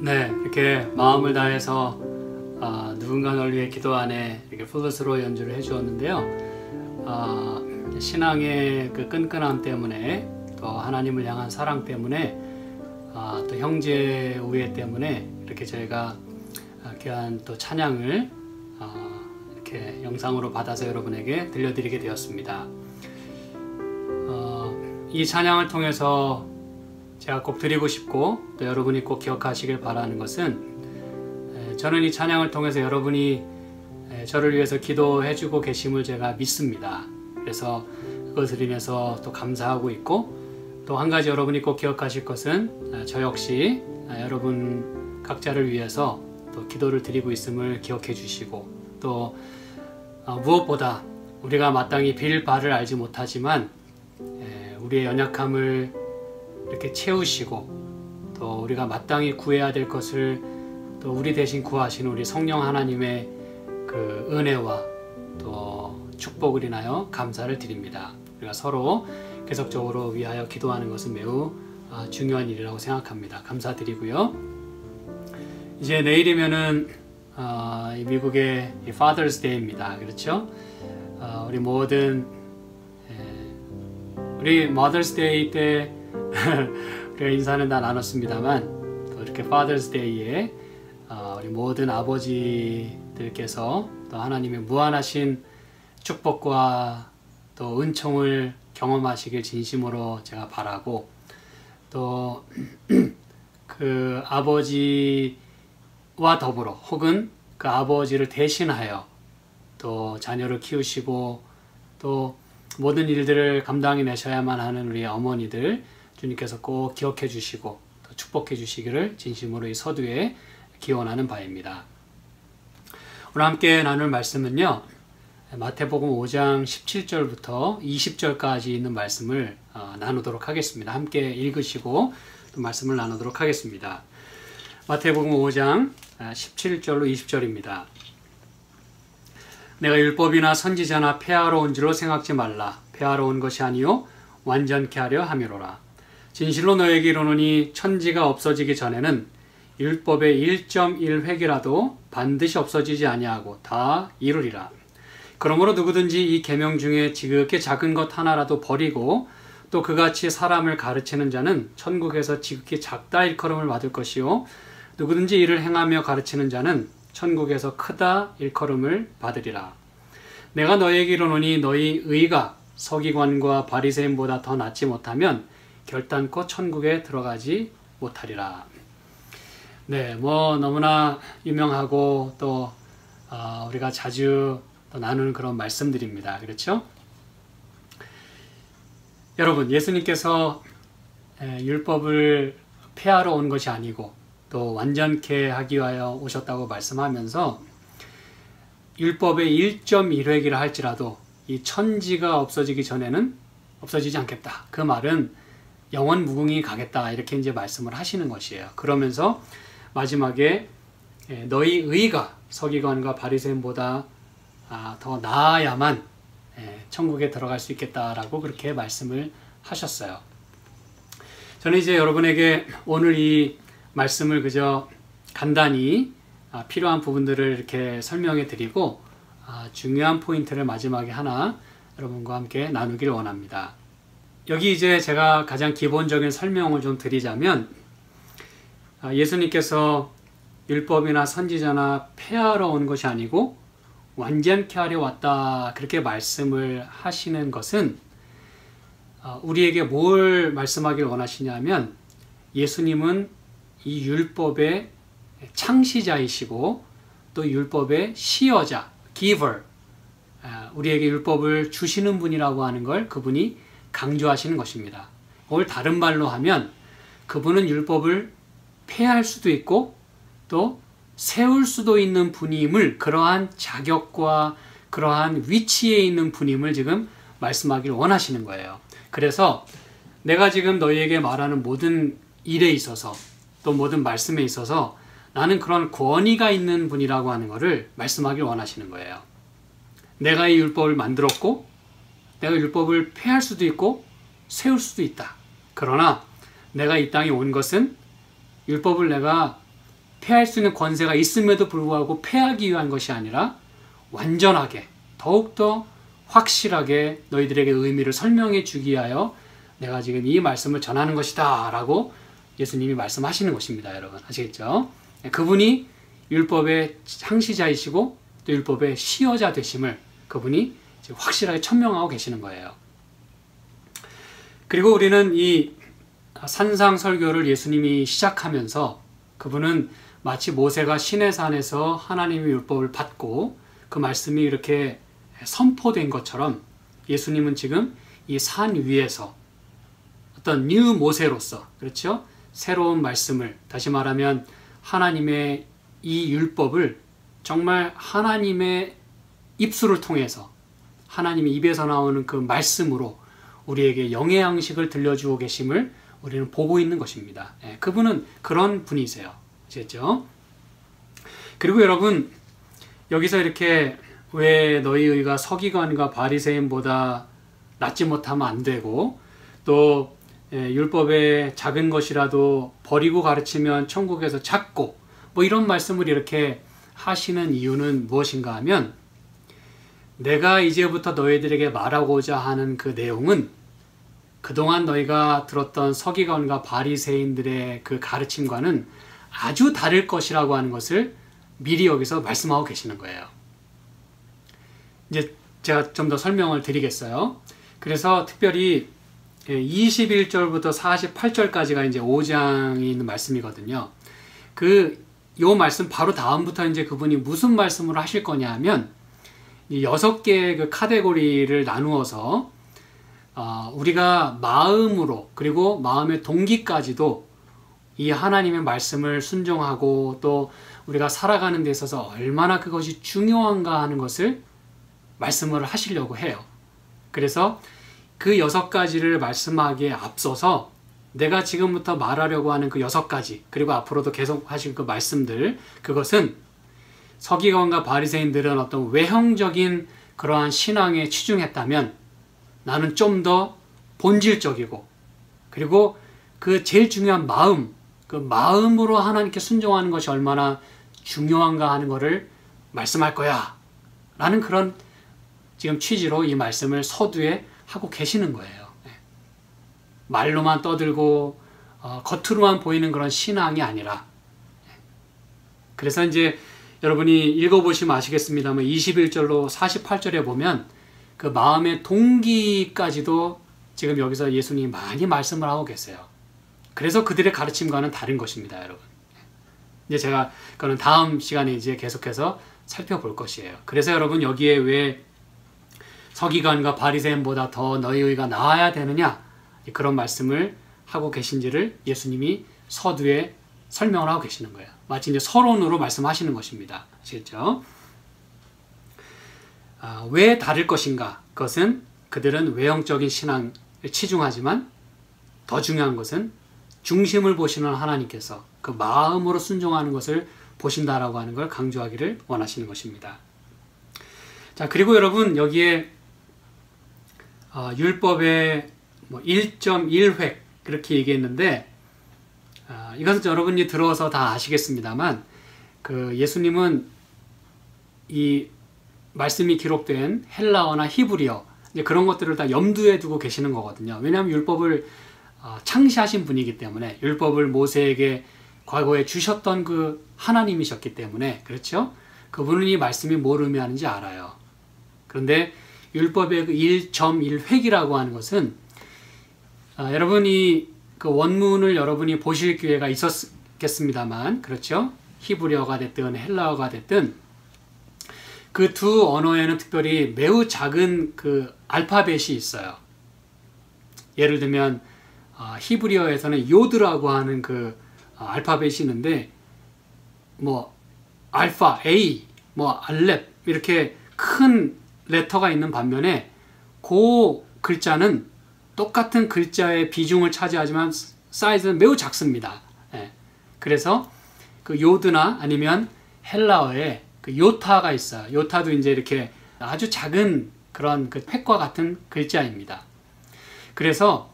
네, 이렇게 마음을 다해서 누군가 널 위해 기도 안에 이렇게 플룻으로 연주를 해주었는데요. 신앙의 그 끈끈함 때문에, 또 하나님을 향한 사랑 때문에, 또 형제 우애 때문에 이렇게 저희가 귀한 또 찬양을 이렇게 영상으로 받아서 여러분에게 들려드리게 되었습니다. 이 찬양을 통해서 제가 꼭 드리고 싶고 또 여러분이 꼭 기억하시길 바라는 것은, 저는 이 찬양을 통해서 여러분이 저를 위해서 기도해 주고 계심을 제가 믿습니다. 그래서 그것을 인해서 또 감사하고 있고, 또 한 가지 여러분이 꼭 기억하실 것은, 저 역시 여러분 각자를 위해서 또 기도를 드리고 있음을 기억해 주시고, 또 무엇보다 우리가 마땅히 빌 바를 알지 못하지만 우리의 연약함을 이렇게 채우시고, 또 우리가 마땅히 구해야 될 것을 또 우리 대신 구하시는 우리 성령 하나님의 그 은혜와 또 축복을 인하여 감사를 드립니다. 우리가 서로 계속적으로 위하여 기도하는 것은 매우 중요한 일이라고 생각합니다. 감사드리고요. 이제 내일이면은 미국의 Father's Day입니다. 그렇죠? 우리 모든 우리 Mother's Day 때 우리가 인사는 다 나눴습니다만, 또 이렇게 Father's Day에 우리 모든 아버지들께서 또 하나님의 무한하신 축복과 또 은총을 경험하시길 진심으로 제가 바라고, 또 그 아버지와 더불어 혹은 그 아버지를 대신하여 또 자녀를 키우시고 또 모든 일들을 감당해내셔야만 하는 우리 어머니들, 주님께서 꼭 기억해 주시고 또 축복해 주시기를 진심으로 이 서두에 기원하는 바입니다. 오늘 함께 나눌 말씀은요, 마태복음 5장 17절부터 20절까지 있는 말씀을 나누도록 하겠습니다. 함께 읽으시고 또 말씀을 나누도록 하겠습니다. 마태복음 5장 17절로 20절입니다. 내가 율법이나 선지자나 폐하러 온 줄로 생각지 말라. 폐하러 온 것이 아니요 완전케 하려 함이로라. 진실로 너에게 이르노니 천지가 없어지기 전에는 율법의 1.1획이라도 반드시 없어지지 아니하고 다 이루리라. 그러므로 누구든지 이 계명 중에 지극히 작은 것 하나라도 버리고 또 그같이 사람을 가르치는 자는 천국에서 지극히 작다 일컬음을 받을 것이요, 누구든지 이를 행하며 가르치는 자는 천국에서 크다 일컬음을 받으리라. 내가 너희에게 이르노니 너희 의가 서기관과 바리새인보다 더 낫지 못하면 결단코 천국에 들어가지 못하리라. 네, 너무나 유명하고 또 우리가 자주 또 나누는 그런 말씀들입니다. 그렇죠? 여러분, 예수님께서 율법을 폐하러 온 것이 아니고 또 완전케 하기 위하여 오셨다고 말씀하면서, 율법의 1.1획이라 할지라도 이 천지가 없어지기 전에는 없어지지 않겠다. 그 말은 영원 무궁히 가겠다. 이렇게 이제 말씀을 하시는 것이에요. 그러면서 마지막에 너희 의가 서기관과 바리새인보다 더 나아야만 천국에 들어갈 수 있겠다라고 그렇게 말씀을 하셨어요. 저는 이제 여러분에게 오늘 이 말씀을 그저 간단히 필요한 부분들을 이렇게 설명해 드리고, 중요한 포인트를 마지막에 하나 여러분과 함께 나누기를 원합니다. 여기 이제 제가 가장 기본적인 설명을 좀 드리자면, 예수님께서 율법이나 선지자나 폐하러 온 것이 아니고 완전케 하려 왔다, 그렇게 말씀을 하시는 것은 우리에게 뭘 말씀하길 원하시냐면, 예수님은 이 율법의 창시자이시고 또 율법의 시여자, giver, 우리에게 율법을 주시는 분이라고 하는 걸 그분이 강조하시는 것입니다. 그걸 다른 말로 하면, 그분은 율법을 폐할 수도 있고 또 세울 수도 있는 분임을, 그러한 자격과 그러한 위치에 있는 분임을 지금 말씀하기를 원하시는 거예요. 그래서 내가 지금 너희에게 말하는 모든 일에 있어서 또 모든 말씀에 있어서 나는 그런 권위가 있는 분이라고 하는 것을 말씀하기를 원하시는 거예요. 내가 이 율법을 만들었고 내가 율법을 폐할 수도 있고 세울 수도 있다. 그러나 내가 이 땅에 온 것은 율법을 내가 패할 수 있는 권세가 있음에도 불구하고 패하기 위한 것이 아니라 완전하게 더욱더 확실하게 너희들에게 의미를 설명해 주기 위하여 내가 지금 이 말씀을 전하는 것이다 라고 예수님이 말씀하시는 것입니다. 여러분 아시겠죠? 그분이 율법의 창시자이시고 또 율법의 시효자 되심을 그분이 지금 확실하게 천명하고 계시는 거예요. 그리고 우리는 이 산상설교를 예수님이 시작하면서 그분은 마치 모세가 시내산에서 하나님의 율법을 받고 그 말씀이 이렇게 선포된 것처럼 예수님은 지금 이 산 위에서 어떤 뉴 모세로서, 그렇죠? 새로운 말씀을, 다시 말하면 하나님의 이 율법을 정말 하나님의 입술을 통해서 하나님의 입에서 나오는 그 말씀으로 우리에게 영의 양식을 들려주고 계심을 우리는 보고 있는 것입니다. 그분은 그런 분이세요. 아시겠죠? 그리고 여러분, 여기서 이렇게 왜 너희 의가 서기관과 바리새인보다 낫지 못하면 안 되고 또 율법의 작은 것이라도 버리고 가르치면 천국에서 작고 뭐 이런 말씀을 이렇게 하시는 이유는 무엇인가 하면 내가 이제부터 너희들에게 말하고자 하는 그 내용은 그동안 너희가 들었던 서기관과 바리새인들의 그 가르침과는 아주 다를 것이라고 하는 것을 미리 여기서 말씀하고 계시는 거예요. 이제 제가 좀 더 설명을 드리겠어요. 그래서 특별히 21절부터 48절까지가 이제 5장에 있는 말씀이거든요. 요 말씀 바로 다음부터 이제 그분이 무슨 말씀을 하실 거냐 하면 이 6개의 그 카테고리를 나누어서 우리가 마음으로 그리고 마음의 동기까지도 이 하나님의 말씀을 순종하고 또 우리가 살아가는 데 있어서 얼마나 그것이 중요한가 하는 것을 말씀을 하시려고 해요. 그래서 그 6가지를 말씀하기에 앞서서 내가 지금부터 말하려고 하는 그 6가지 그리고 앞으로도 계속 하실 그 말씀들, 그것은 서기관과 바리새인들은 어떤 외형적인 그러한 신앙에 치중했다면 나는 좀 더 본질적이고 그리고 그 제일 중요한 마음, 그 마음으로 하나님께 순종하는 것이 얼마나 중요한가 하는 것을 말씀할 거야 라는 그런 지금 취지로 이 말씀을 서두에 하고 계시는 거예요. 말로만 떠들고 겉으로만 보이는 그런 신앙이 아니라, 그래서 이제 여러분이 읽어보시면 아시겠습니다만 21절로 48절에 보면 그 마음의 동기까지도 지금 여기서 예수님이 많이 말씀을 하고 계세요. 그래서 그들의 가르침과는 다른 것입니다, 여러분. 이제 제가 그거는 다음 시간에 이제 계속해서 살펴볼 것이에요. 그래서 여러분 여기에 왜 서기관과 바리새인보다 더 너희 의가 나아야 되느냐 그런 말씀을 하고 계신지를 예수님이 서두에 설명을 하고 계시는 거예요. 마치 이제 서론으로 말씀하시는 것입니다. 아시겠죠? 왜 다를 것인가? 그것은 그들은 외형적인 신앙에 치중하지만 더 중요한 것은 중심을 보시는 하나님께서 그 마음으로 순종하는 것을 보신다라고 하는 걸 강조하기를 원하시는 것입니다. 자, 그리고 여러분 여기에 율법의 1.1획 그렇게 얘기했는데 이것은 여러분이 들어서 다 아시겠습니다만 그 예수님은 이 말씀이 기록된 헬라어나 히브리어 이제 그런 것들을 다 염두에 두고 계시는 거거든요. 왜냐하면 율법을 창시하신 분이기 때문에 율법을 모세에게 과거에 주셨던 그 하나님이셨기 때문에 그렇죠? 그분은 이 말씀이 뭘 의미하는지 알아요. 그런데 율법의 그 1.1획이라고 하는 것은 여러분이 그 원문을 여러분이 보실 기회가 있었겠습니다만 그렇죠? 히브리어가 됐든 헬라어가 됐든 그 두 언어에는 특별히 매우 작은 그 알파벳이 있어요. 예를 들면 히브리어에서는 요드라고 하는 그 알파벳이 있는데 뭐 알파, A, 뭐 알렙 이렇게 큰 레터가 있는 반면에 그 글자는 똑같은 글자의 비중을 차지하지만 사이즈는 매우 작습니다. 그래서 그 요드나 아니면 헬라어에 그 요타가 있어요. 요타도 이제 이렇게 아주 작은 그런 그 획과 같은 글자입니다. 그래서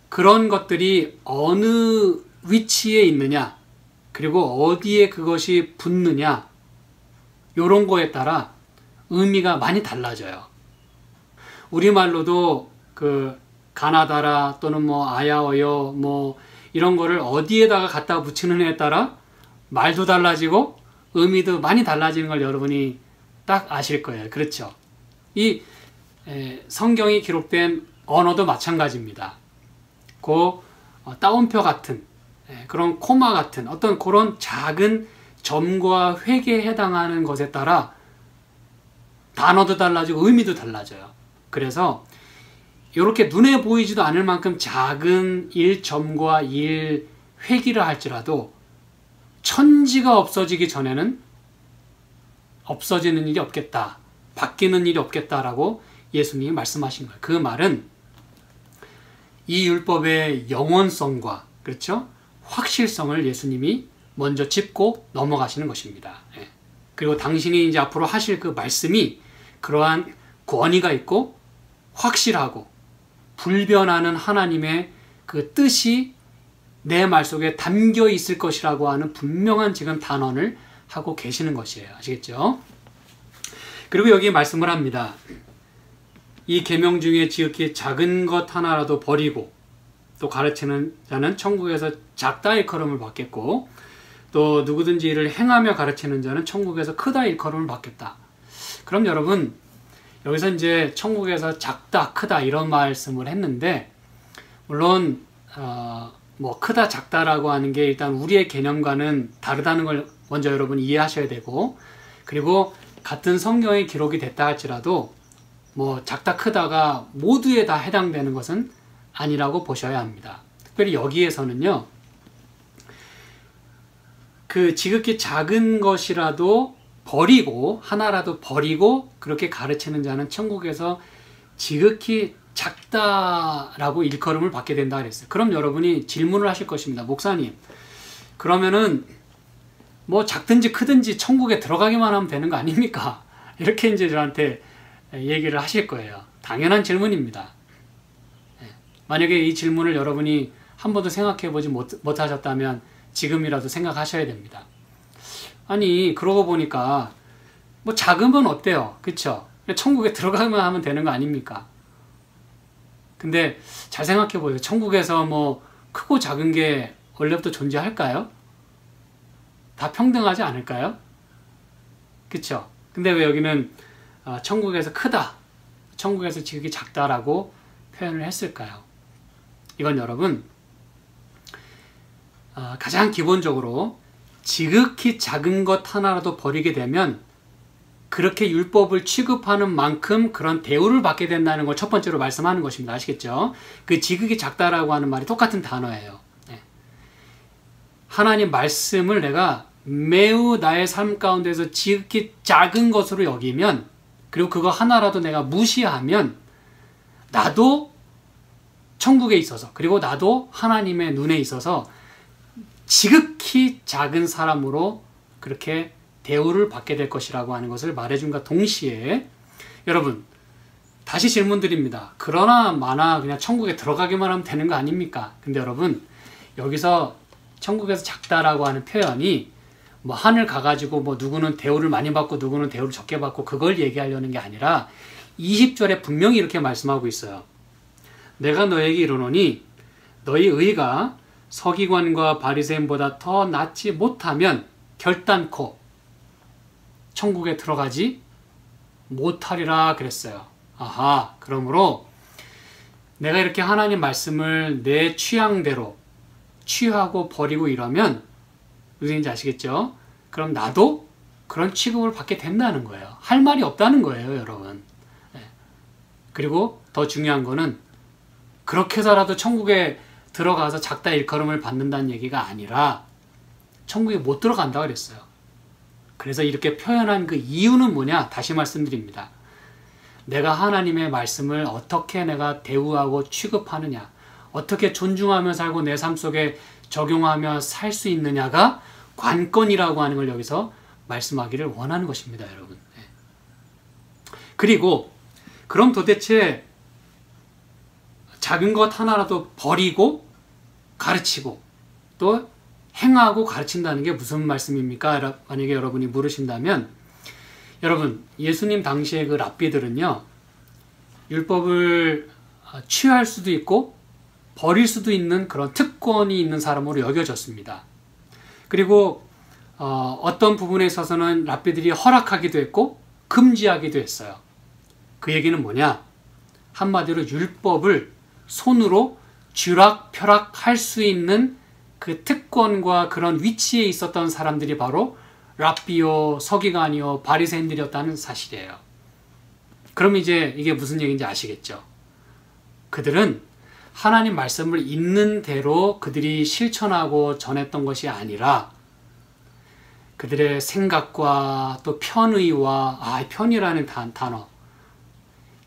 그런 것들이 어느 위치에 있느냐 그리고 어디에 그것이 붙느냐, 요런 거에 따라 의미가 많이 달라져요. 우리말로도 그 가나다라 또는 뭐 아야어여 뭐 이런 거를 어디에다가 갖다 붙이는 애에 따라 말도 달라지고 의미도 많이 달라지는 걸 여러분이 딱 아실 거예요. 그렇죠? 이 성경이 기록된 언어도 마찬가지입니다. 그 따옴표 같은 그런 코마 같은 어떤 그런 작은 점과 획에 해당하는 것에 따라 단어도 달라지고 의미도 달라져요. 그래서 이렇게 눈에 보이지도 않을 만큼 작은 1점과 1획이라 할지라도 천지가 없어지기 전에는 없어지는 일이 없겠다. 바뀌는 일이 없겠다라고 예수님이 말씀하신 거예요. 그 말은 이 율법의 영원성과 그렇죠? 확실성을 예수님이 먼저 짚고 넘어가시는 것입니다. 그리고 당신이 이제 앞으로 하실 그 말씀이 그러한 권위가 있고 확실하고 불변하는 하나님의 그 뜻이 내 말 속에 담겨 있을 것이라고 하는 분명한 지금 단언을 하고 계시는 것이에요. 아시겠죠? 그리고 여기 말씀을 합니다. 이 계명 중에 지극히 작은 것 하나라도 버리고 또 가르치는 자는 천국에서 작다 일컬음을 받겠고 또 누구든지 이를 행하며 가르치는 자는 천국에서 크다 일컬음을 받겠다. 그럼 여러분 여기서 이제 천국에서 작다 크다 이런 말씀을 했는데 물론 뭐 크다 작다라고 하는 게 일단 우리의 개념과는 다르다는 걸 먼저 여러분 이해하셔야 되고 그리고 같은 성경에 기록이 됐다 할지라도 뭐 작다 크다가 모두에 다 해당되는 것은 아니라고 보셔야 합니다. 특별히 여기에서는요. 그 지극히 작은 것이라도 버리고 하나라도 버리고 그렇게 가르치는 자는 천국에서 지극히 작다라고 일컬음을 받게 된다 그랬어요. 그럼 여러분이 질문을 하실 것입니다. 목사님, 그러면은 뭐 작든지 크든지 천국에 들어가기만 하면 되는 거 아닙니까? 이렇게 이제 저한테 얘기를 하실 거예요. 당연한 질문입니다. 만약에 이 질문을 여러분이 한 번도 생각해 보지 못하셨다면 지금이라도 생각하셔야 됩니다. 아니 그러고 보니까 뭐 작으면 어때요? 그쵸? 천국에 들어가기만 하면 되는 거 아닙니까? 근데 잘 생각해 보세요. 천국에서 뭐 크고 작은 게 원래부터 존재할까요? 다 평등하지 않을까요? 그쵸? 근데 왜 여기는 천국에서 크다, 천국에서 지극히 작다라고 표현을 했을까요? 이건 여러분 가장 기본적으로 지극히 작은 것 하나라도 버리게 되면 그렇게 율법을 취급하는 만큼 그런 대우를 받게 된다는 걸 첫 번째로 말씀하는 것입니다. 아시겠죠? 그 지극히 작다라고 하는 말이 똑같은 단어예요. 하나님 말씀을 내가 매우 나의 삶 가운데서 지극히 작은 것으로 여기면 그리고 그거 하나라도 내가 무시하면 나도 천국에 있어서 그리고 나도 하나님의 눈에 있어서 지극히 작은 사람으로 그렇게 대우를 받게 될 것이라고 하는 것을 말해준과 동시에 여러분 다시 질문드립니다. 그러나 마나 그냥 천국에 들어가기만 하면 되는 거 아닙니까? 근데 여러분 여기서 천국에서 작다라고 하는 표현이 뭐 하늘 가가지고 뭐 누구는 대우를 많이 받고 누구는 대우를 적게 받고 그걸 얘기하려는 게 아니라 20절에 분명히 이렇게 말씀하고 있어요. 내가 너에게 이르노니 너희 의가 서기관과 바리새인보다 더 낫지 못하면 결단코 천국에 들어가지 못하리라 그랬어요. 아하, 그러므로 내가 이렇게 하나님 말씀을 내 취향대로 취하고 버리고 이러면 무슨 얘기인지 아시겠죠? 그럼 나도 그런 취급을 받게 된다는 거예요. 할 말이 없다는 거예요, 여러분. 그리고 더 중요한 거는 그렇게 해서라도 천국에 들어가서 작다 일컬음을 받는다는 얘기가 아니라 천국에 못 들어간다 그랬어요. 그래서 이렇게 표현한 그 이유는 뭐냐? 다시 말씀드립니다. 내가 하나님의 말씀을 어떻게 내가 대우하고 취급하느냐, 어떻게 존중하며 살고 내 삶 속에 적용하며 살 수 있느냐가 관건이라고 하는 걸 여기서 말씀하기를 원하는 것입니다, 여러분. 그리고 그럼 도대체 작은 것 하나라도 버리고 가르치고 또 행하고 가르친다는 게 무슨 말씀입니까? 만약에 여러분이 물으신다면, 여러분, 예수님 당시의 그 랍비들은요, 율법을 취할 수도 있고 버릴 수도 있는 그런 특권이 있는 사람으로 여겨졌습니다. 그리고 어떤 부분에 있어서는 랍비들이 허락하기도 했고 금지하기도 했어요. 그 얘기는 뭐냐? 한마디로 율법을 손으로 쥐락펴락할 수 있는 그 특권과 그런 위치에 있었던 사람들이 바로 랍비요, 서기관이요, 바리새인들이었다는 사실이에요. 그럼 이제 이게 무슨 얘기인지 아시겠죠? 그들은 하나님 말씀을 있는 대로 그들이 실천하고 전했던 것이 아니라 그들의 생각과 또 편의와, 편이라는 단어,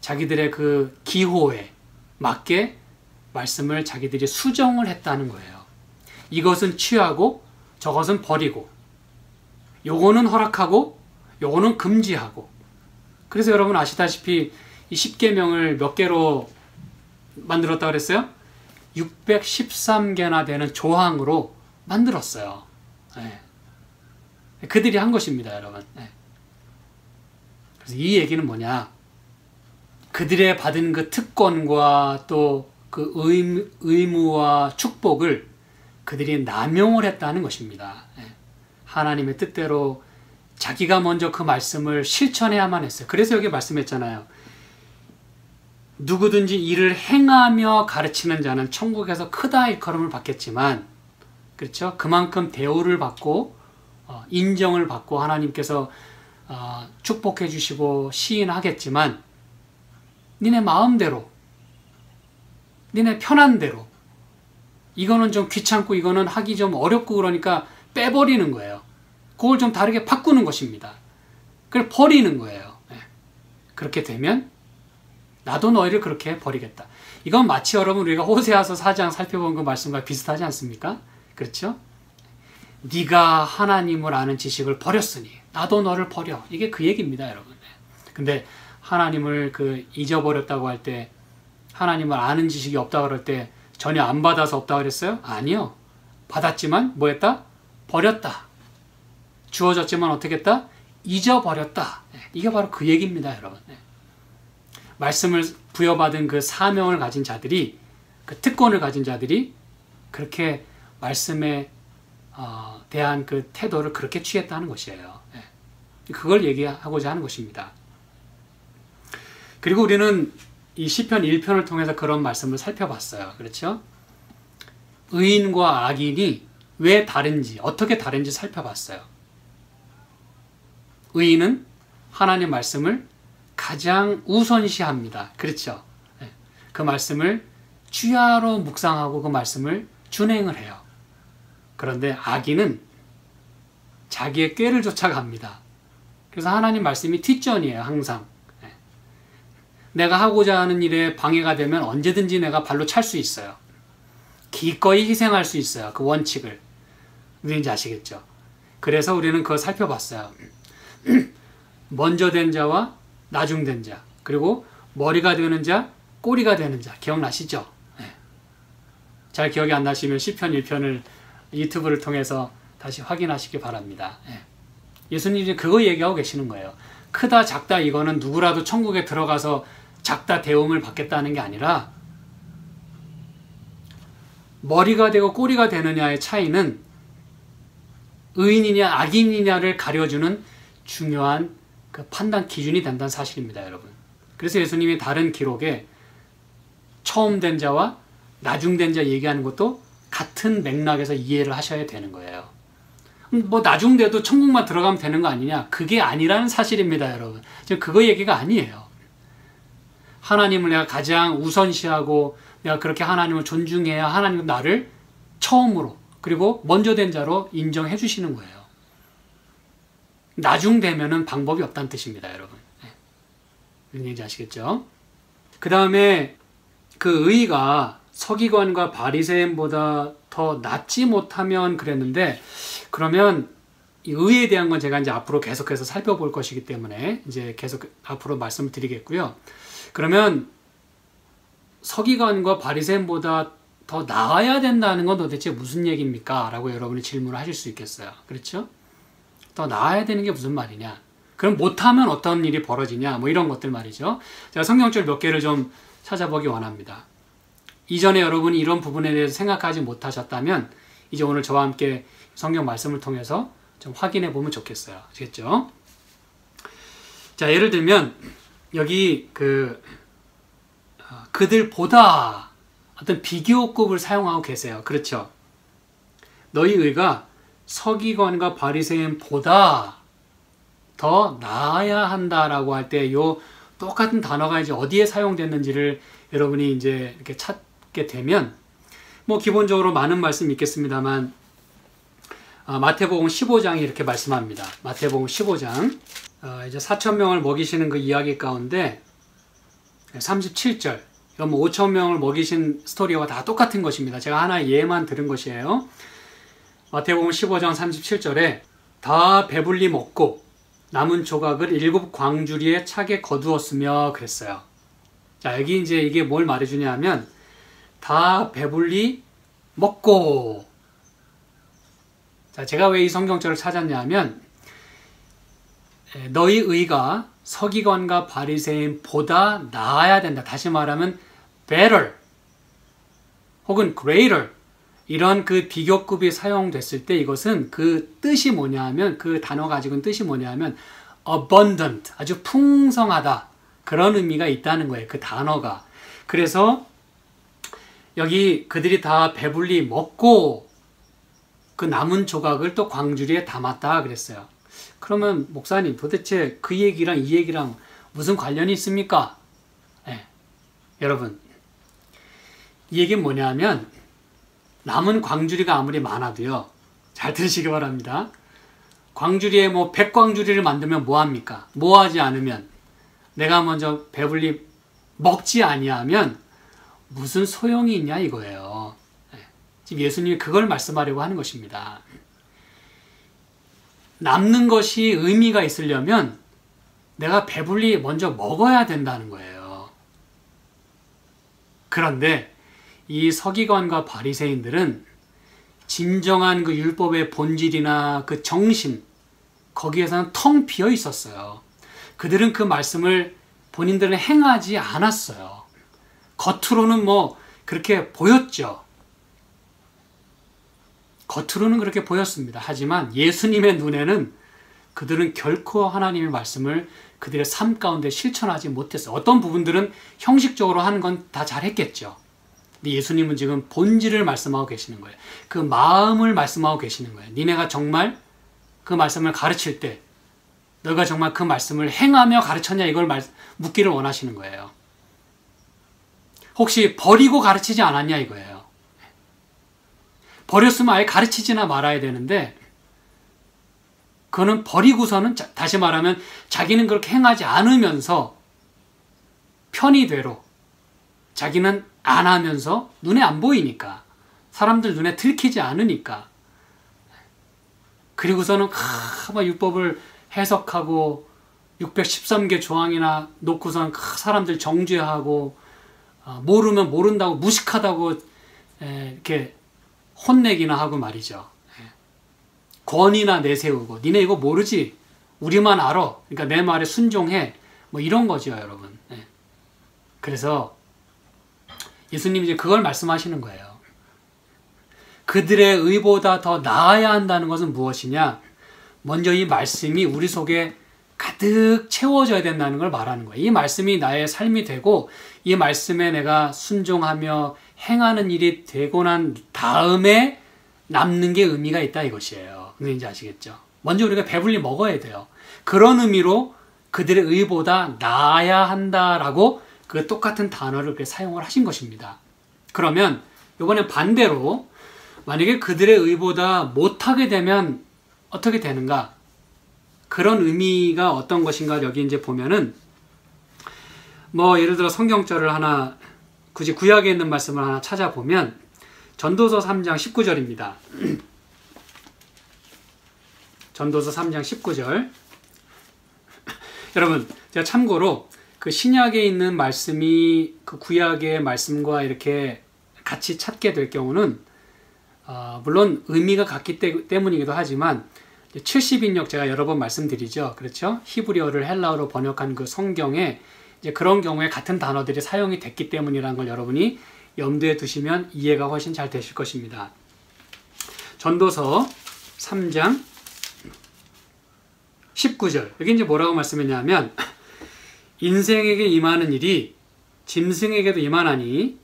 자기들의 그 기호에 맞게 말씀을 자기들이 수정을 했다는 거예요. 이것은 취하고 저것은 버리고, 요거는 허락하고 요거는 금지하고. 그래서 여러분 아시다시피 이 10계명을 몇 개로 만들었다고 그랬어요? 613개나 되는 조항으로 만들었어요. 네. 그들이 한 것입니다, 여러분. 네. 그래서 이 얘기는 뭐냐? 그들의 받은 그 특권과 또 그 의무와 축복을 그들이 남용을 했다는 것입니다. 네. 하나님의 뜻대로 자기가 먼저 그 말씀을 실천해야만 했어요. 그래서 여기 말씀했잖아요. 누구든지 이를 행하며 가르치는 자는 천국에서 크다 일컬음을 받겠지만, 그렇죠? 그만큼 대우를 받고 인정을 받고 하나님께서 축복해 주시고 시인하겠지만, 니네 마음대로, 니네 편한 대로, 이거는 좀 귀찮고 이거는 하기 좀 어렵고 그러니까 빼버리는 거예요. 그걸 좀 다르게 바꾸는 것입니다. 그걸 버리는 거예요. 그렇게 되면 나도 너희를 그렇게 버리겠다. 이건 마치 여러분 우리가 호세아서 4장 살펴본 그 말씀과 비슷하지 않습니까? 그렇죠? 네가 하나님을 아는 지식을 버렸으니 나도 너를 버려. 이게 그 얘기입니다, 여러분. 근데 하나님을 잊어버렸다고 할 때, 하나님을 아는 지식이 없다 그럴 때 전혀 안 받아서 없다 그랬어요? 아니요. 받았지만 뭐 했다? 버렸다. 주어졌지만 어떻게 했다? 잊어버렸다. 이게 바로 그 얘기입니다, 여러분. 말씀을 부여받은 그 사명을 가진 자들이, 그 특권을 가진 자들이 그렇게 말씀에 대한 그 태도를 그렇게 취했다는 것이에요. 그걸 얘기하고자 하는 것입니다. 그리고 우리는 이 시편 1편을 통해서 그런 말씀을 살펴봤어요. 그렇죠? 의인과 악인이 왜 다른지, 어떻게 다른지 살펴봤어요. 의인은 하나님 말씀을 가장 우선시합니다. 그렇죠? 그 말씀을 주야로 묵상하고 그 말씀을 준행을 해요. 그런데 악인은 자기의 꾀를 쫓아갑니다. 그래서 하나님 말씀이 뒷전이에요, 항상. 내가 하고자 하는 일에 방해가 되면 언제든지 내가 발로 찰 수 있어요. 기꺼이 희생할 수 있어요. 그 원칙을. 무슨지 아시겠죠? 그래서 우리는 그걸 살펴봤어요. 먼저 된 자와 나중된 자, 그리고 머리가 되는 자, 꼬리가 되는 자. 기억나시죠? 잘 기억이 안 나시면 시편 1편을 유튜브를 통해서 다시 확인하시기 바랍니다. 예수님이 그거 얘기하고 계시는 거예요. 크다 작다 이거는 누구라도 천국에 들어가서 작다 대우를 받겠다는 게 아니라, 머리가 되고 꼬리가 되느냐의 차이는 의인이냐 악인이냐를 가려주는 중요한 그 판단 기준이 된다는 사실입니다, 여러분. 그래서 예수님이 다른 기록에 처음 된 자와 나중된 자 얘기하는 것도 같은 맥락에서 이해를 하셔야 되는 거예요. 뭐 나중돼도 천국만 들어가면 되는 거 아니냐? 그게 아니라는 사실입니다, 여러분. 지금 그거 얘기가 아니에요. 하나님을 내가 가장 우선시하고 내가 그렇게 하나님을 존중해야 하나님은 나를 처음으로 그리고 먼저 된 자로 인정해 주시는 거예요. 나중되면은 방법이 없다는 뜻입니다, 여러분. 무슨 얘기인지 아시겠죠? 그 다음에 그 의가 서기관과 바리새인보다 더 낫지 못하면 그랬는데, 그러면 이 의에 대한 건 제가 이제 앞으로 계속해서 살펴볼 것이기 때문에 이제 계속 앞으로 말씀을 드리겠고요. 그러면 서기관과 바리새인보다 더 나아야 된다는 건 도대체 무슨 얘기입니까? 라고 여러분이 질문을 하실 수 있겠어요. 그렇죠? 더 나아야 되는 게 무슨 말이냐? 그럼 못하면 어떤 일이 벌어지냐? 뭐 이런 것들 말이죠. 제가 성경절 몇 개를 좀 찾아보기 원합니다. 이전에 여러분이 이런 부분에 대해서 생각하지 못하셨다면 이제 오늘 저와 함께 성경 말씀을 통해서 좀 확인해 보면 좋겠어요. 아시겠죠? 자, 예를 들면 여기 그들보다 어떤 비교급을 사용하고 계세요. 그렇죠? 너희 의가 서기관과 바리새인보다 더 나아야 한다라고 할 때 요 똑같은 단어가 이제 어디에 사용됐는지를 여러분이 이제 이렇게 찾게 되면 뭐 기본적으로 많은 말씀이 있겠습니다만 마태복음 15장이 이렇게 말씀합니다. 마태복음 15장 이제 4,000명을 먹이시는 그 이야기 가운데 37절 이건 뭐 5,000명을 먹이신 스토리와 다 똑같은 것입니다. 제가 하나의 예만 들은 것이에요. 마태복음 15장 37절에 다 배불리 먹고 남은 조각을 7 광주리에 차게 거두었으며 그랬어요. 자, 여기 이제 이게 뭘 말해주냐 하면 다 배불리 먹고. 자, 제가 왜 이 성경절을 찾았냐 하면 너희 의가 서기관과 바리새인보다 나아야 된다. 다시 말하면 better 혹은 greater 이런 그 비교급이 사용됐을 때 이것은 그 뜻이 뭐냐 하면 그 단어 가지고는 뜻이 뭐냐 하면 abundant 아주 풍성하다 그런 의미가 있다는 거예요. 그 단어가. 그래서 여기 그들이 다 배불리 먹고 그 남은 조각을 또 광주리에 담았다 그랬어요. 그러면 목사님 도대체 그 얘기랑 이 얘기랑 무슨 관련이 있습니까? 네. 여러분 이 얘기는 뭐냐 하면 남은 광주리가 아무리 많아도요. 잘 들으시기 바랍니다. 광주리에 뭐 100광주리를 만들면 뭐합니까? 뭐하지 않으면 내가 먼저 배불리 먹지 아니하면 무슨 소용이 있냐 이거예요. 지금 예수님이 그걸 말씀하려고 하는 것입니다. 남는 것이 의미가 있으려면 내가 배불리 먼저 먹어야 된다는 거예요. 그런데 이 서기관과 바리새인들은 진정한 그 율법의 본질이나 그 정신 거기에서는 텅 비어 있었어요. 그들은 그 말씀을 본인들은 행하지 않았어요. 겉으로는 뭐 그렇게 보였죠. 겉으로는 그렇게 보였습니다. 하지만 예수님의 눈에는 그들은 결코 하나님의 말씀을 그들의 삶 가운데 실천하지 못했어요. 어떤 부분들은 형식적으로 하는 건 다 잘했겠죠. 근데 예수님은 지금 본질을 말씀하고 계시는 거예요. 그 마음을 말씀하고 계시는 거예요. 니네가 정말 그 말씀을 가르칠 때 너가 정말 그 말씀을 행하며 가르쳤냐 이걸 묻기를 원하시는 거예요. 혹시 버리고 가르치지 않았냐 이거예요. 버렸으면 아예 가르치지나 말아야 되는데 그거는 버리고서는 다시 말하면 자기는 그렇게 행하지 않으면서 편의대로 자기는 안 하면서 눈에 안 보이니까 사람들 눈에 들키지 않으니까 그리고서는 막 율법을 해석하고 613개 조항이나 놓고선 사람들 정죄하고 모르면 모른다고 무식하다고 이렇게 혼내기나 하고 말이죠. 권위나 내세우고 니네 이거 모르지? 우리만 알아. 그러니까 내 말에 순종해. 뭐 이런 거죠, 여러분. 그래서 예수님이 이제 그걸 말씀하시는 거예요. 그들의 의보다 더 나아야 한다는 것은 무엇이냐? 먼저 이 말씀이 우리 속에 가득 채워져야 된다는 걸 말하는 거예요. 이 말씀이 나의 삶이 되고 이 말씀에 내가 순종하며 행하는 일이 되고 난 다음에 남는 게 의미가 있다 이것이에요. 근데 이제 아시겠죠? 먼저 우리가 배불리 먹어야 돼요. 그런 의미로 그들의 의보다 나아야 한다라고 그 똑같은 단어를 그렇게 사용을 하신 것입니다. 그러면 이번엔 반대로 만약에 그들의 의보다 못하게 되면 어떻게 되는가? 그런 의미가 어떤 것인가 여기 이제 보면은 뭐 예를 들어 성경절을 하나 굳이 구약에 있는 말씀을 하나 찾아보면 전도서 3장 19절입니다. 전도서 3장 19절. 여러분, 제가 참고로 그 신약에 있는 말씀이 그 구약의 말씀과 이렇게 같이 찾게 될 경우는 물론 의미가 같기 때문이기도 하지만 70인역 제가 여러 번 말씀드리죠. 그렇죠? 히브리어를 헬라어로 번역한 그 성경에 이제 그런 경우에 같은 단어들이 사용이 됐기 때문이라는 걸 여러분이 염두에 두시면 이해가 훨씬 잘 되실 것입니다. 전도서 3장 19절. 여기 이제 뭐라고 말씀했냐면 인생에게 임하는 일이 짐승에게도 임하나니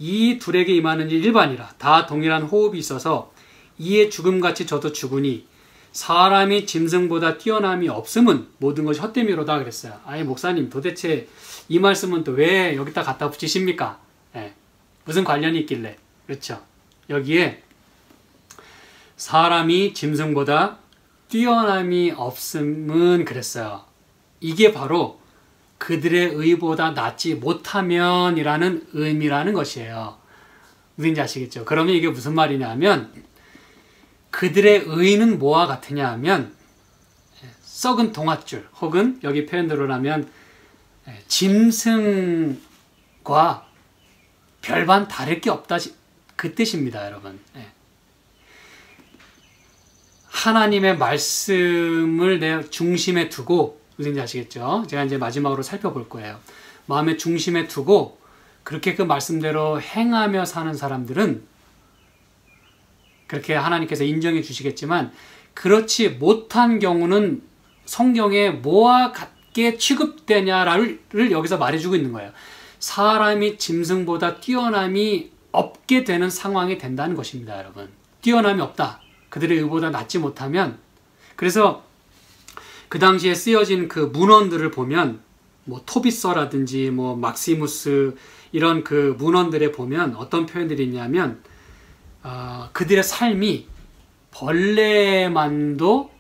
이 둘에게 임하는 일 일반이라. 다 동일한 호흡이 있어서 이에 죽음같이 저도 죽으니 사람이 짐승보다 뛰어남이 없음은 모든 것이 헛되미로다 그랬어요. 아니 목사님 도대체 이 말씀은 또 왜 여기다 갖다 붙이십니까? 네. 무슨 관련이 있길래. 그렇죠. 여기에 사람이 짐승보다 뛰어남이 없음은 그랬어요. 이게 바로 그들의 의보다 낫지 못하면 이라는 의미라는 것이에요. 무슨지 아시겠죠? 그러면 이게 무슨 말이냐면 그들의 의는 뭐와 같으냐 하면 썩은 동아줄 혹은 여기 표현대로 하면 짐승과 별반 다를 게 없다 그 뜻입니다, 여러분. 하나님의 말씀을 내 중심에 두고 무슨지 아시겠죠? 제가 이제 마지막으로 살펴볼 거예요. 마음의 중심에 두고 그렇게 그 말씀대로 행하며 사는 사람들은 그렇게 하나님께서 인정해 주시겠지만 그렇지 못한 경우는 성경에 뭐와 같게 취급되냐를 여기서 말해주고 있는 거예요. 사람이 짐승보다 뛰어남이 없게 되는 상황이 된다는 것입니다, 여러분. 뛰어남이 없다. 그들의 의보다 낫지 못하면. 그래서 그 당시에 쓰여진 그 문헌들을 보면 뭐 토비서라든지 뭐 막시무스 이런 그 문헌들에 보면 어떤 표현들이 있냐면 그들의 삶이 벌레만도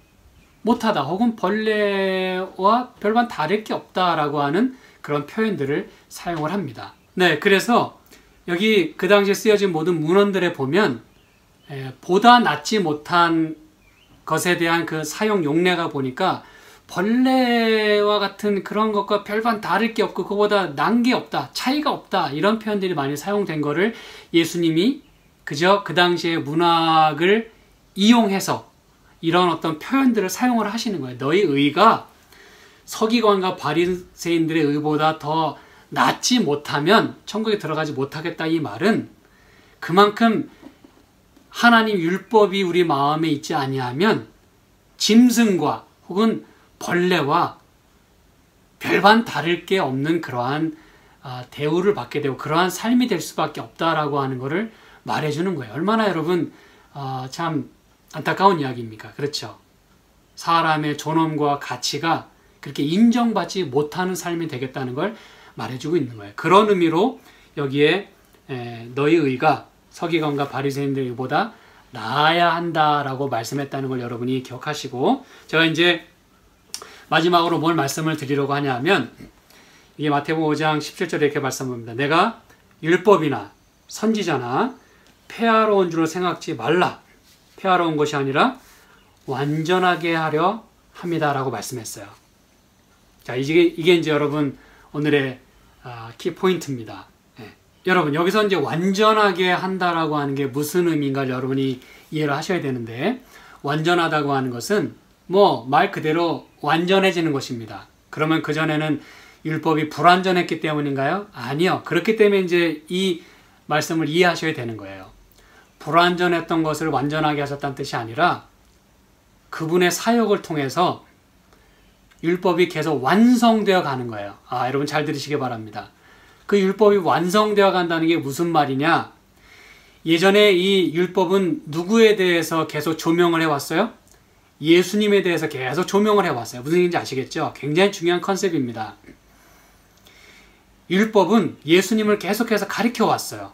못하다 혹은 벌레와 별반 다를 게 없다라고 하는 그런 표현들을 사용을 합니다. 네, 그래서 여기 그 당시에 쓰여진 모든 문헌들에 보면 보다 낫지 못한 것에 대한 그 사용 용례가 보니까 벌레와 같은 그런 것과 별반 다를 게 없고 그보다 난 게 없다, 차이가 없다 이런 표현들이 많이 사용된 거를 예수님이 그저 그 당시의 문학을 이용해서 이런 어떤 표현들을 사용을 하시는 거예요. 너희 의가 서기관과 바리새인들의 의보다 더 낫지 못하면 천국에 들어가지 못하겠다 이 말은 그만큼 하나님 율법이 우리 마음에 있지 아니하면 짐승과 혹은 벌레와 별반 다를 게 없는 그러한 대우를 받게 되고 그러한 삶이 될 수밖에 없다라고 하는 것을 말해주는 거예요. 얼마나 여러분 참 안타까운 이야기입니까? 그렇죠. 사람의 존엄과 가치가 그렇게 인정받지 못하는 삶이 되겠다는 걸 말해주고 있는 거예요. 그런 의미로 여기에 너희 의가 서기관과 바리새인들의 의보다 나아야 한다라고 말씀했다는 걸 여러분이 기억하시고 제가 이제 마지막으로 뭘 말씀을 드리려고 하냐면 이게 마태복음 5장 17절에 이렇게 말씀합니다. 내가 율법이나 선지자나 폐하러 온 줄로 생각지 말라. 폐하러 온 것이 아니라 완전하게 하려 합니다라고 말씀했어요. 자, 이게 이제 여러분 오늘의 키포인트입니다. 여러분 여기서 이제 완전하게 한다라고 하는 게 무슨 의미인가 여러분이 이해를 하셔야 되는데 완전하다고 하는 것은 뭐 말 그대로 완전해지는 것입니다. 그러면 그전에는 율법이 불완전했기 때문인가요? 아니요. 그렇기 때문에 이제 이 말씀을 이해하셔야 되는 거예요. 불완전했던 것을 완전하게 하셨다는 뜻이 아니라 그분의 사역을 통해서 율법이 계속 완성되어 가는 거예요. 여러분 잘 들으시기 바랍니다. 그 율법이 완성되어 간다는 게 무슨 말이냐? 예전에 이 율법은 누구에 대해서 계속 조명을 해왔어요? 예수님에 대해서 계속 조명을 해왔어요. 무슨 얘기인지 아시겠죠? 굉장히 중요한 컨셉입니다. 율법은 예수님을 계속해서 가르쳐 왔어요.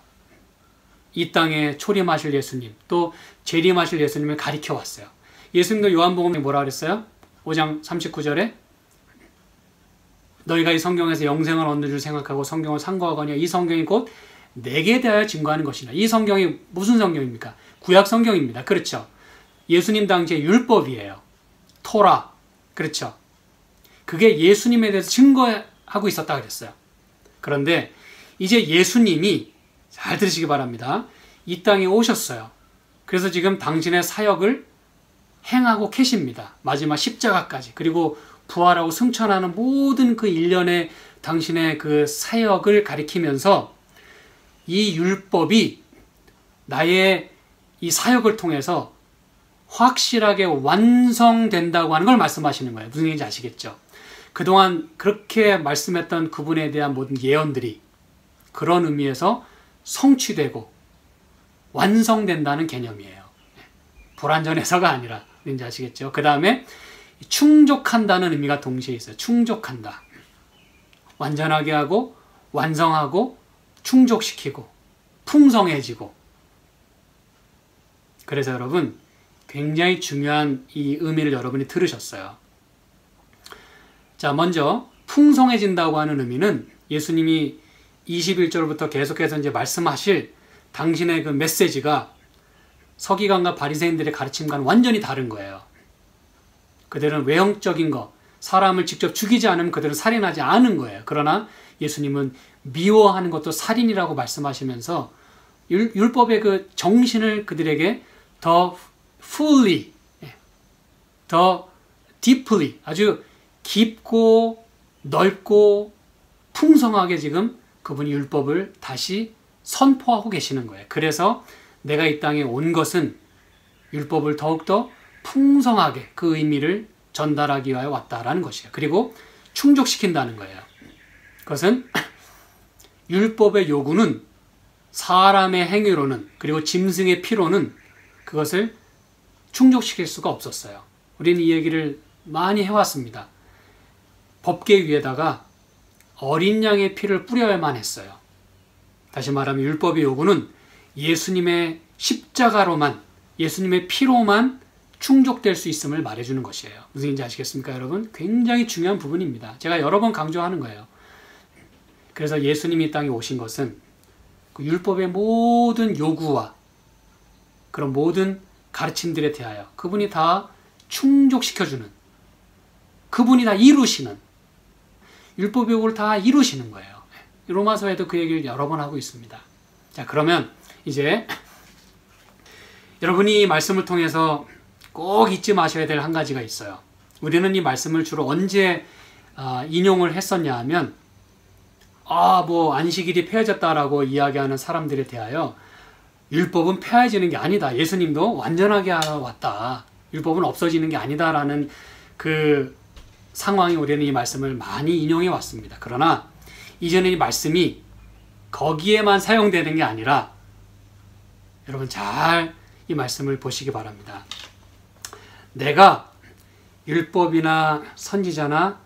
이 땅에 초림하실 예수님, 또 재림하실 예수님을 가르쳐 왔어요. 예수님도 요한복음에 뭐라 그랬어요? 5장 39절에 너희가 이 성경에서 영생을 얻는 줄 생각하고 성경을 상고하거니와 이 성경이 곧 내게 대하여 증거하는 것이라. 이 성경이 무슨 성경입니까? 구약 성경입니다. 그렇죠. 예수님 당시의 율법이에요. 토라. 그렇죠. 그게 예수님에 대해서 증거하고 있었다 그랬어요. 그런데 이제 예수님이 잘 들으시기 바랍니다. 이 땅에 오셨어요. 그래서 지금 당신의 사역을 행하고 계십니다. 마지막 십자가까지. 그리고 부활하고 승천하는 모든 그 일련의 당신의 그 사역을 가리키면서 이 율법이 나의 이 사역을 통해서 확실하게 완성된다고 하는 걸 말씀하시는 거예요. 무슨 얘기인지 아시겠죠? 그동안 그렇게 말씀했던 그분에 대한 모든 예언들이 그런 의미에서 성취되고 완성된다는 개념이에요. 불완전해서가 아니라, 뭔지 아시겠죠? 그 다음에 충족한다는 의미가 동시에 있어요. 충족한다. 완전하게 하고 완성하고 충족시키고 풍성해지고. 그래서 여러분 굉장히 중요한 이 의미를 여러분이 들으셨어요. 자, 먼저 풍성해진다고 하는 의미는 예수님이 21절부터 계속해서 이제 말씀하실 당신의 그 메시지가 서기관과 바리새인들의 가르침과는 완전히 다른 거예요. 그들은 외형적인 거, 사람을 직접 죽이지 않으면 그들은 살인하지 않은 거예요. 그러나 예수님은 미워하는 것도 살인이라고 말씀하시면서 율법의 그 정신을 그들에게 더 fully, 더 deeply, 아주 깊고 넓고 풍성하게 지금 그분이 율법을 다시 선포하고 계시는 거예요. 그래서 내가 이 땅에 온 것은 율법을 더욱더 풍성하게 그 의미를 전달하기 위하여 왔다라는 것이에요. 그리고 충족시킨다는 거예요. 그것은 율법의 요구는 사람의 행위로는, 그리고 짐승의 피로는 그것을 충족시킬 수가 없었어요. 우리는 이 얘기를 많이 해왔습니다. 법계 위에다가 어린 양의 피를 뿌려야만 했어요. 다시 말하면 율법의 요구는 예수님의 십자가로만, 예수님의 피로만 충족될 수 있음을 말해주는 것이에요. 무슨 얘기인지 아시겠습니까, 여러분? 굉장히 중요한 부분입니다. 제가 여러 번 강조하는 거예요. 그래서 예수님이 이 땅에 오신 것은 그 율법의 모든 요구와 그런 모든 가르침들에 대하여 그분이 다 충족시켜주는, 그분이 다 이루시는, 율법 요구를 다 이루시는 거예요. 로마서에도 그 얘기를 여러 번 하고 있습니다. 자, 그러면 이제 여러분이 이 말씀을 통해서 꼭 잊지 마셔야 될 한 가지가 있어요. 우리는 이 말씀을 주로 언제 인용을 했었냐 하면, 뭐 안식일이 폐해졌다라고 이야기하는 사람들에 대하여 율법은 폐해지는 게 아니다. 예수님도 완전하게 왔다. 율법은 없어지는 게 아니다라는 그 상황이 우리는 이 말씀을 많이 인용해 왔습니다. 그러나 이제는 이 말씀이 거기에만 사용되는 게 아니라 여러분 잘 이 말씀을 보시기 바랍니다. 내가 율법이나 선지자나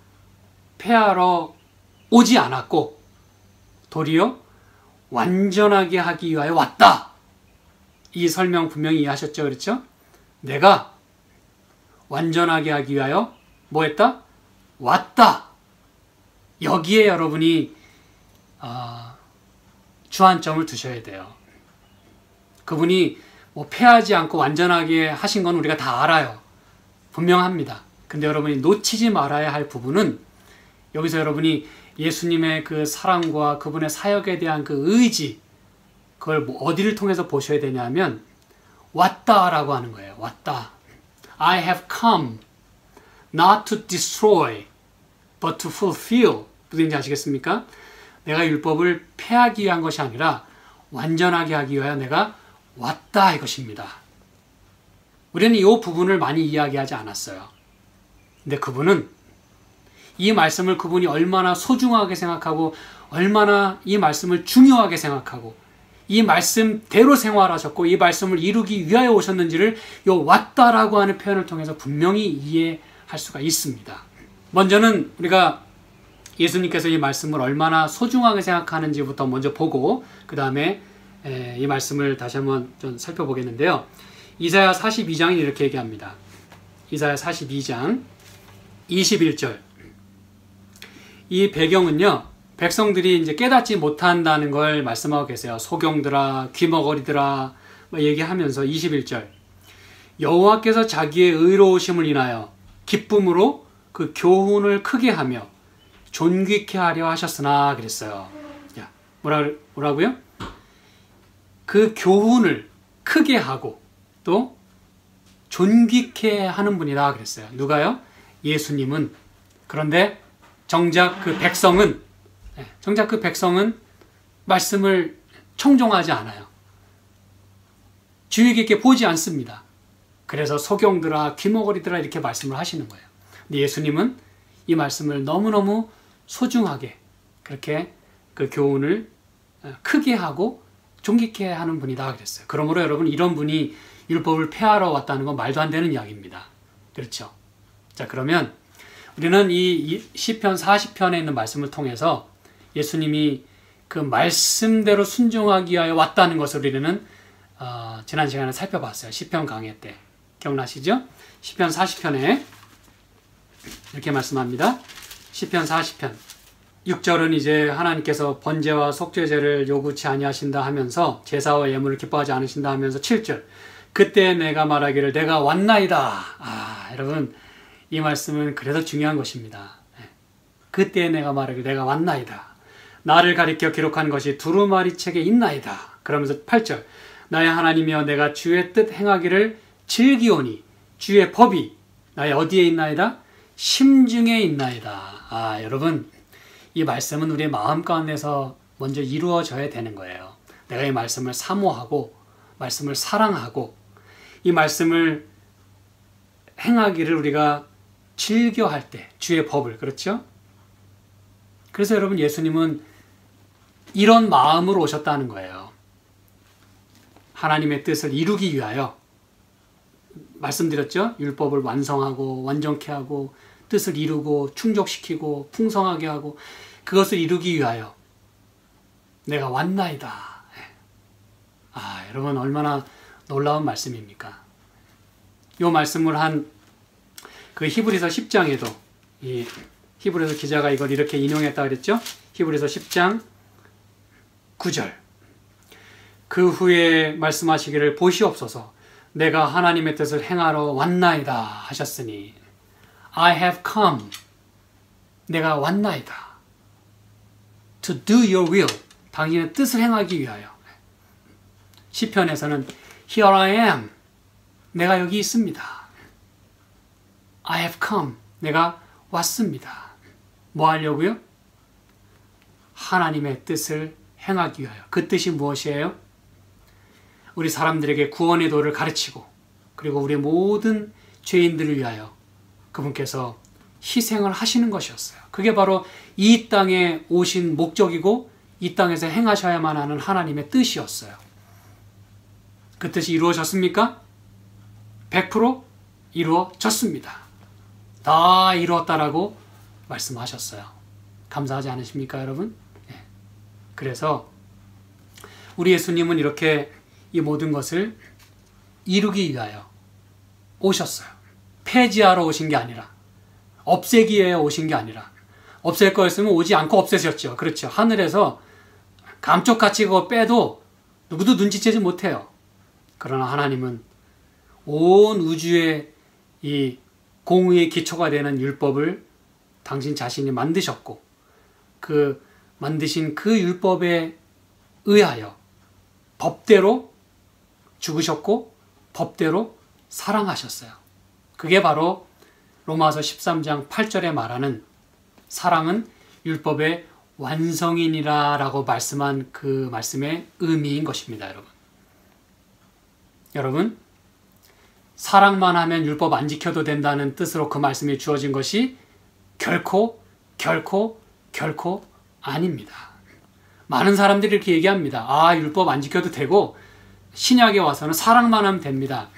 폐하러 오지 않았고 도리어 완전하게 하기 위하여 왔다. 이 설명 분명히 이해하셨죠? 그렇죠? 내가 완전하게 하기 위하여 뭐 했다? 왔다. 여기에 여러분이 주안점을 두셔야 돼요. 그분이 뭐 폐하지 않고 완전하게 하신 건 우리가 다 알아요. 분명합니다. 근데 여러분이 놓치지 말아야 할 부분은 여기서 여러분이 예수님의 그 사랑과 그분의 사역에 대한 그 의지, 그걸 어디를 통해서 보셔야 되냐면 왔다라고 하는 거예요. 왔다. I have come not to destroy but to fulfill. 무슨 얘기인지 아시겠습니까? 내가 율법을 폐하기 위한 것이 아니라 완전하게 하기 위하여 내가 왔다 이것입니다. 우리는 이 부분을 많이 이야기하지 않았어요. 근데 그분은 이 말씀을 그분이 얼마나 소중하게 생각하고 얼마나 이 말씀을 중요하게 생각하고 이 말씀대로 생활하셨고 이 말씀을 이루기 위하여 오셨는지를 이 왔다라고 하는 표현을 통해서 분명히 이해할 수가 있습니다. 먼저는 우리가 예수님께서 이 말씀을 얼마나 소중하게 생각하는지부터 먼저 보고 그 다음에 이 말씀을 다시 한번 좀 살펴보겠는데요. 이사야 42장이 이렇게 얘기합니다. 이사야 42장 21절. 이 배경은요, 백성들이 이제 깨닫지 못한다는 걸 말씀하고 계세요. 소경들아, 귀머거리들아, 얘기하면서 21절. 여호와께서 자기의 의로우심을 인하여 기쁨으로 그 교훈을 크게 하며 존귀케 하려 하셨으나 그랬어요. 야, 뭐라고요? 그 교훈을 크게 하고 또 존귀케 하는 분이다 그랬어요. 누가요? 예수님은. 그런데 정작 그 백성은 말씀을 청종하지 않아요. 주의 깊게 보지 않습니다. 그래서 소경들아 귀머거리들아 이렇게 말씀을 하시는 거예요. 근데 예수님은 이 말씀을 너무너무 소중하게 그렇게 그 교훈을 크게 하고 존귀케 하는 분이다 그랬어요. 그러므로 여러분 이런 분이 율법을 폐하러 왔다는 건 말도 안 되는 이야기입니다. 그렇죠? 자, 그러면 우리는 이 시편 40편에 있는 말씀을 통해서 예수님이 그 말씀대로 순종하기 위하여 왔다는 것을 우리는 지난 시간에 살펴봤어요. 시편 강해 때. 기억나시죠? 시편 40편에 이렇게 말씀합니다. 시편 40편 6절은 이제 하나님께서 번제와 속죄제를 요구치 아니하신다 하면서 제사와 예물을 기뻐하지 않으신다 하면서 7절 그때 내가 말하기를 내가 왔나이다. 여러분 이 말씀은 그래서 중요한 것입니다. 그때 내가 말하기를 내가 왔나이다. 나를 가리켜 기록한 것이 두루마리 책에 있나이다. 그러면서 8절 나의 하나님이여 내가 주의 뜻 행하기를 즐기오니 주의 법이 나의 어디에 있나이다? 심중에 있나이다. 여러분 이 말씀은 우리의 마음 가운데서 먼저 이루어져야 되는 거예요. 내가 이 말씀을 사모하고 말씀을 사랑하고 이 말씀을 행하기를 우리가 즐겨할 때 주의 법을 그렇죠? 그래서 여러분 예수님은 이런 마음으로 오셨다는 거예요. 하나님의 뜻을 이루기 위하여 말씀드렸죠? 율법을 완성하고 완전케 하고 뜻을 이루고 충족시키고 풍성하게 하고 그것을 이루기 위하여 내가 왔나이다. 여러분 얼마나 놀라운 말씀입니까? 이 말씀을 한 그 히브리서 10장에도 이 히브리서 기자가 이걸 이렇게 인용했다 그랬죠? 히브리서 10장 9절 그 후에 말씀하시기를 보시옵소서 내가 하나님의 뜻을 행하러 왔나이다 하셨으니 I have come 내가 왔나이다 to do your will 당신의 뜻을 행하기 위하여 시편에서는 Here I am 내가 여기 있습니다 I have come 내가 왔습니다 뭐 하려고요? 하나님의 뜻을 행하기 위하여 그 뜻이 무엇이에요? 우리 사람들에게 구원의 도를 가르치고 그리고 우리의 모든 죄인들을 위하여 그분께서 희생을 하시는 것이었어요. 그게 바로 이 땅에 오신 목적이고 이 땅에서 행하셔야만 하는 하나님의 뜻이었어요. 그 뜻이 이루어졌습니까? 100% 이루어졌습니다. 다 이루었다라고 말씀하셨어요. 감사하지 않으십니까, 여러분? 그래서 우리 예수님은 이렇게 이 모든 것을 이루기 위하여 오셨어요. 폐지하러 오신 게 아니라 없애기 위해 오신 게 아니라 없앨 거였으면 오지 않고 없애셨죠. 그렇죠. 하늘에서 감쪽같이 그거 빼도 누구도 눈치채지 못해요. 그러나 하나님은 온 우주의 이 공의의 기초가 되는 율법을 당신 자신이 만드셨고 그 만드신 그 율법에 의하여 법대로 죽으셨고 법대로 사랑하셨어요. 그게 바로 로마서 13장 8절에 말하는 사랑은 율법의 완성이니라 라고 말씀한 그 말씀의 의미인 것입니다. 여러분 사랑만 하면 율법 안 지켜도 된다는 뜻으로 그 말씀이 주어진 것이 결코 아닙니다. 많은 사람들이 이렇게 얘기합니다. 율법 안 지켜도 되고 신약에 와서는 사랑만 하면 됩니다.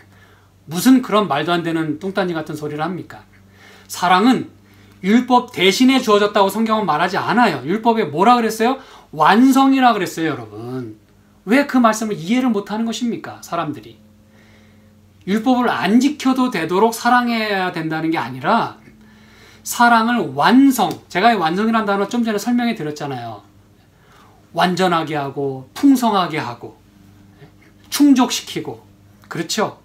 무슨 그런 말도 안 되는 뚱딴지 같은 소리를 합니까? 사랑은 율법 대신에 주어졌다고 성경은 말하지 않아요. 율법에 뭐라 그랬어요? 완성이라 그랬어요, 여러분. 왜 그 말씀을 이해를 못하는 것입니까? 사람들이. 율법을 안 지켜도 되도록 사랑해야 된다는 게 아니라 사랑을 완성, 제가 이 완성이라는 단어 좀 전에 설명해 드렸잖아요. 완전하게 하고 풍성하게 하고 충족시키고 그렇죠?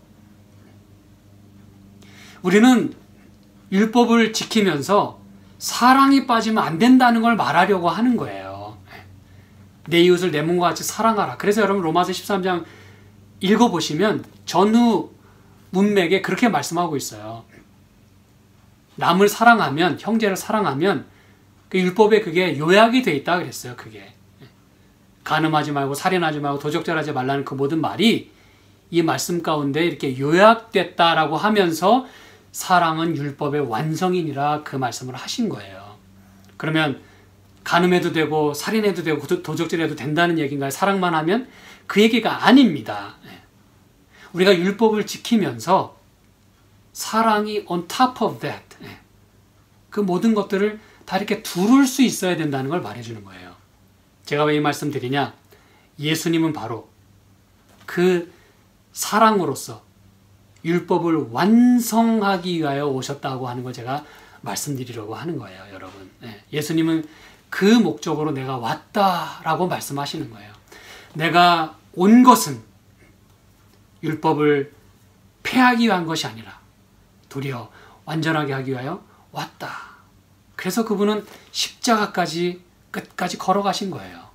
우리는 율법을 지키면서 사랑이 빠지면 안 된다는 걸 말하려고 하는 거예요. 내 이웃을 내 몸과 같이 사랑하라. 그래서 여러분 로마서 13장 읽어보시면 전후 문맥에 그렇게 말씀하고 있어요. 남을 사랑하면, 형제를 사랑하면 그 율법에 그게 요약이 돼 있다 그랬어요. 그게 간음하지 말고 살인하지 말고 도적질하지 말라는 그 모든 말이 이 말씀 가운데 이렇게 요약됐다라고 하면서 사랑은 율법의 완성이니라 그 말씀을 하신 거예요. 그러면 간음해도 되고 살인해도 되고 도적질해도 된다는 얘기인가요? 사랑만 하면? 그 얘기가 아닙니다. 우리가 율법을 지키면서 사랑이 on top of that, 그 모든 것들을 다 이렇게 두를 수 있어야 된다는 걸 말해주는 거예요. 제가 왜 이 말씀 드리냐? 예수님은 바로 그 사랑으로서 율법을 완성하기 위하여 오셨다고 하는 걸 제가 말씀드리려고 하는 거예요, 여러분. 예수님은 그 목적으로 내가 왔다라고 말씀하시는 거예요. 내가 온 것은 율법을 폐하기 위한 것이 아니라 도리어 완전하게 하기 위하여 왔다. 그래서 그분은 십자가까지 끝까지 걸어가신 거예요.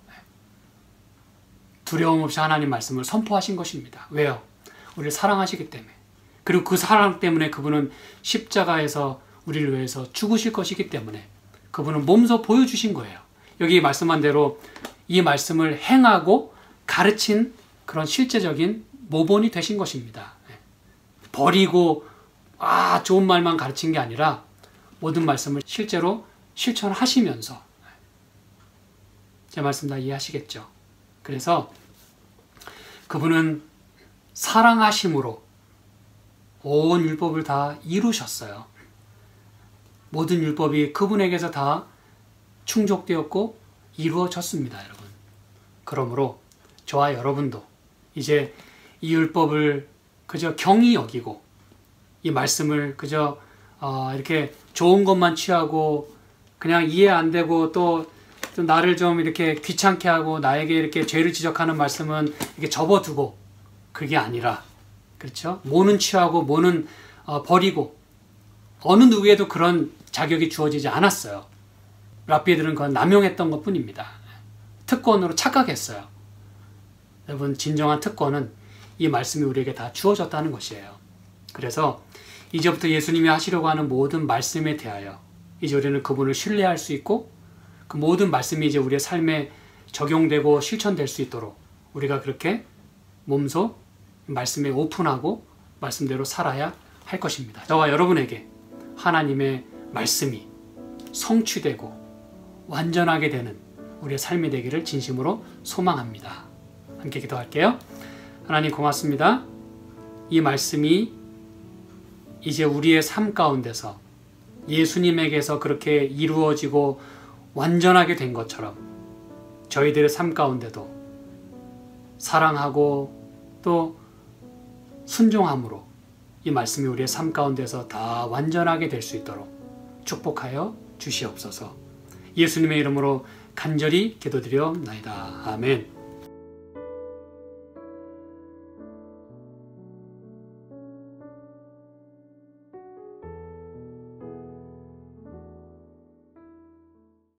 두려움 없이 하나님 말씀을 선포하신 것입니다. 왜요? 우리를 사랑하시기 때문에. 그리고 그 사랑 때문에 그분은 십자가에서 우리를 위해서 죽으실 것이기 때문에 그분은 몸소 보여주신 거예요. 여기 말씀한 대로 이 말씀을 행하고 가르친 그런 실제적인 모본이 되신 것입니다. 버리고 좋은 말만 가르친 게 아니라 모든 말씀을 실제로 실천하시면서, 제 말씀 다 이해하시겠죠? 그래서 그분은 사랑하심으로 온 율법을 다 이루셨어요. 모든 율법이 그분에게서 다 충족되었고 이루어졌습니다, 여러분. 그러므로 저와 여러분도 이제 이 율법을 그저 경히 여기고 이 말씀을 그저 이렇게 좋은 것만 취하고 그냥 이해 안 되고 또 나를 좀 이렇게 귀찮게 하고 나에게 이렇게 죄를 지적하는 말씀은 이렇게 접어두고, 그게 아니라, 그렇죠? 뭐는 취하고 뭐는 버리고, 어느 누구에도 그런 자격이 주어지지 않았어요. 랍비들은 그건 남용했던 것 뿐입니다. 특권으로 착각했어요. 여러분, 진정한 특권은 이 말씀이 우리에게 다 주어졌다는 것이에요. 그래서 이제부터 예수님이 하시려고 하는 모든 말씀에 대하여 이제 우리는 그분을 신뢰할 수 있고, 그 모든 말씀이 이제 우리의 삶에 적용되고 실천될 수 있도록 우리가 그렇게 몸소 말씀에 오픈하고 말씀대로 살아야 할 것입니다. 저와 여러분에게 하나님의 말씀이 성취되고 완전하게 되는 우리의 삶이 되기를 진심으로 소망합니다. 함께 기도할게요. 하나님 고맙습니다. 이 말씀이 이제 우리의 삶 가운데서 예수님에게서 그렇게 이루어지고 완전하게 된 것처럼 저희들의 삶 가운데도 사랑하고 또 순종함으로 이 말씀이 우리의 삶 가운데서 다 완전하게 될 수 있도록 축복하여 주시옵소서. 예수님의 이름으로 간절히 기도드려옵나이다. 아멘.